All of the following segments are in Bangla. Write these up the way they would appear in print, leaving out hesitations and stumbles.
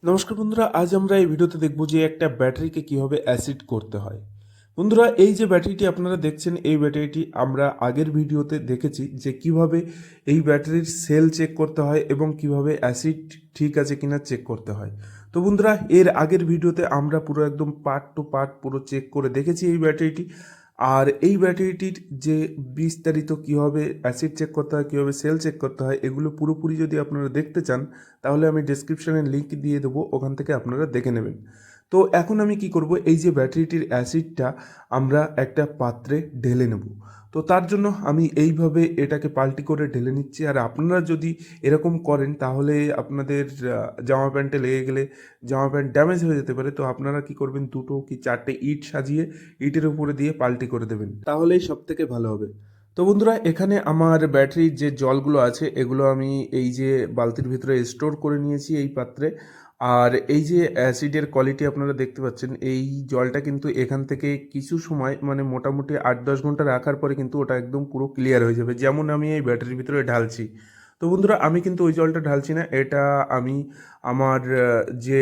নমস্কার বন্ধুরা, আজ আমরা এই ভিডিওতে দেখব যে একটা ব্যাটারিকে কিভাবে অ্যাসিড করতে হয়। বন্ধুরা, এই যে ব্যাটারিটি আপনারা দেখছেন, এই ব্যাটারিটি আমরা আগের ভিডিওতে দেখেছি যে কিভাবে এই ব্যাটারির সেল চেক করতে হয় এবং কিভাবে অ্যাসিড ঠিক আছে কিনা চেক করতে হয়। তো বন্ধুরা, এর আগের ভিডিওতে আমরা পুরো একদম পার্ট টু পার্ট পুরো চেক করে দেখেছি এই ব্যাটারিটি। আর এই ব্যাটারিটির যে বিস্তারিত কীভাবে অ্যাসিড চেক করতে হয়, কীভাবে সেল চেক করতে হয়, এগুলো পুরোপুরি যদি আপনারা দেখতে চান তাহলে আমি ডেসক্রিপশানে লিঙ্ক দিয়ে দেবো, ওখান থেকে আপনারা দেখে নেবেন। তো এখন আমি কি করব, এই যে ব্যাটারিটির অ্যাসিডটা আমরা একটা পাত্রে ঢেলে নেব। তো তার জন্য আমি এইভাবে এটাকে পাল্টি করে ঢেলে নিচ্ছি। আর আপনারা যদি এরকম করেন তাহলে আপনাদের জামা প্যান্টে লেগে গেলে জামা প্যান্ট ড্যামেজ হয়ে যেতে পারে। তো আপনারা কি করবেন, দুটো কি চারটে ইট সাজিয়ে ইটের উপরে দিয়ে পাল্টি করে দেবেন, তাহলেই সব থেকে ভালো হবে। তো বন্ধুরা, এখানে আমার ব্যাটারির যে জলগুলো আছে এগুলো আমি এই যে বালতির ভিতরে স্টোর করে নিয়েছি এই পাত্রে। আর এই যে অ্যাসিডের কোয়ালিটি আপনারা দেখতে পাচ্ছেন, এই জলটা কিন্তু এখান থেকে কিছু সময় মানে মোটামুটি 8-10 ঘন্টা রাখার পরে কিন্তু ওটা একদম পুরো ক্লিয়ার হয়ে যাবে, যেমন আমি এই ব্যাটারির ভিতরে ঢালছি। তো বন্ধুরা, আমি কিন্তু ওই জলটা ঢালছি না, এটা আমি আমার যে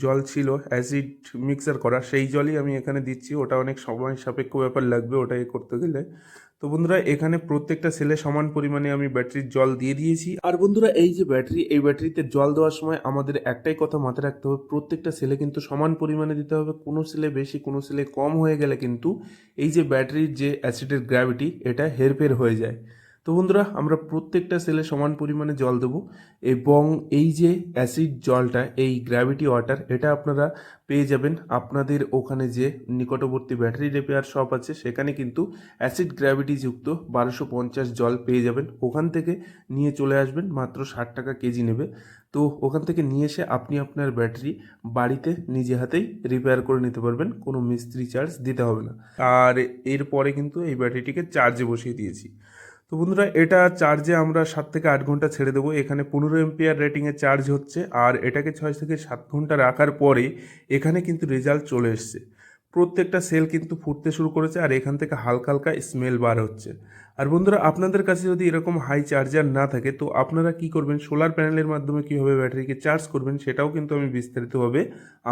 জল ছিল অ্যাসিড মিক্সার করা সেই জলই আমি এখানে দিচ্ছি। ওটা অনেক সময় সাপেক্ষ ব্যাপার লাগবে ওটা করতে গেলে। তো বন্ধুরা, এখানে প্রত্যেকটা সেলে সমান পরিমাণে আমি ব্যাটারির জল দিয়ে দিয়েছি। আর বন্ধুরা, এই যে ব্যাটারি, এই ব্যাটারিতে জল দেওয়ার সময় আমাদের একটাই কথা মাথায় রাখতে হবে, প্রত্যেকটা সেলে কিন্তু সমান পরিমাণে দিতে হবে। কোনো সেলে বেশি কোনো সেলে কম হয়ে গেলে কিন্তু এই যে ব্যাটারির যে অ্যাসিডের গ্র্যাভিটি এটা হেরফের হয়ে যায়। তো বন্ধুরা, আমরা প্রত্যেকটা সেলে সমান পরিমাণে জল দেবো। এবং এই যে অ্যাসিড জলটা, এই গ্র্যাভিটি ওয়াটার, এটা আপনারা পেয়ে যাবেন আপনাদের ওখানে যে নিকটবর্তী ব্যাটারি রিপেয়ার শপ আছে, সেখানে কিন্তু অ্যাসিড গ্র্যাভিটি যুক্ত 1250 জল পেয়ে যাবেন। ওখান থেকে নিয়ে চলে আসবেন, মাত্র 60 টাকা কেজি নেবে। তো ওখান থেকে নিয়ে এসে আপনি আপনার ব্যাটারি বাড়িতে নিজে হাতেই রিপেয়ার করে নিতে পারবেন, কোনো মিস্ত্রি চার্জ দিতে হবে না। আর এরপরে কিন্তু এই ব্যাটারিটিকে চার্জে বসিয়ে দিয়েছি। তো বন্ধুরা, এটা চার্জে আমরা 7 থেকে 8 ঘন্টা ছেড়ে দেবো। এখানে 15 এম্পিয়ার রেটিংয়ে চার্জ হচ্ছে। আর এটাকে 6 থেকে 7 ঘন্টা রাখার পরে এখানে কিন্তু রেজাল্ট চলে এসছে। প্রত্যেকটা সেল কিন্তু ফুটতে শুরু করেছে আর এখান থেকে হালকা হালকা স্মেল বার হচ্ছে। আর বন্ধুরা, আপনাদের কাছে যদি এরকম হাই চার্জার না থাকে তো আপনারা কি করবেন, সোলার প্যানেলের মাধ্যমে কীভাবে ব্যাটারিকে চার্জ করবেন সেটাও কিন্তু আমি বিস্তারিতভাবে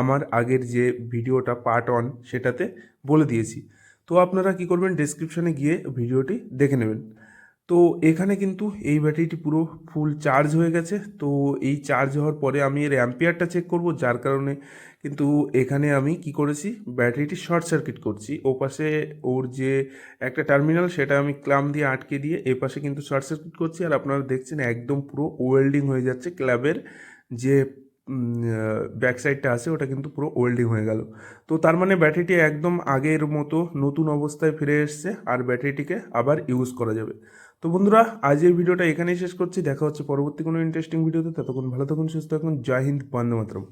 আমার আগের যে ভিডিওটা পার্ট 1 সেটাতে বলে দিয়েছি। তো আপনারা কি করবেন, ডেসক্রিপশানে গিয়ে ভিডিওটি দেখে নেবেন। তো এখানে কিন্তু এই ব্যাটারিটি পুরো ফুল চার্জ হয়ে গেছে। তো এই চার্জ হওয়ার পরে আমি এর অ্যাম্পিয়ারটা চেক করব, যার কারণে কিন্তু এখানে আমি কি করেছি, ব্যাটারিটি শর্ট সার্কিট করছি। ওপাশে ওর যে একটা টার্মিনাল সেটা আমি ক্লাম দিয়ে আটকে দিয়ে এপাশে কিন্তু শর্ট সার্কিট করছি। আর আপনারা দেখছেন একদম পুরো ওয়েল্ডিং হয়ে যাচ্ছে, ক্ল্যাবের যে ব্যাক সাইডটা আছে ওটা কিন্তু পুরো ওয়েল্ডিং হয়ে গেল। তো তার মানে ব্যাটারিটি একদম আগের মতো নতুন অবস্থায় ফিরে এসছে আর ব্যাটারিটিকে আবার ইউজ করা যাবে। তো বন্ধুরা, আজ এই ভিডিওটা এখানেই শেষ করছি। দেখা হচ্ছে পরবর্তী কোনো ইন্টারেস্টিং ভিডিওতে। ততক্ষণ ভালো থাকুন, সুস্থ থাকুন। জয় হিন্দ, বন্দে মাতরম।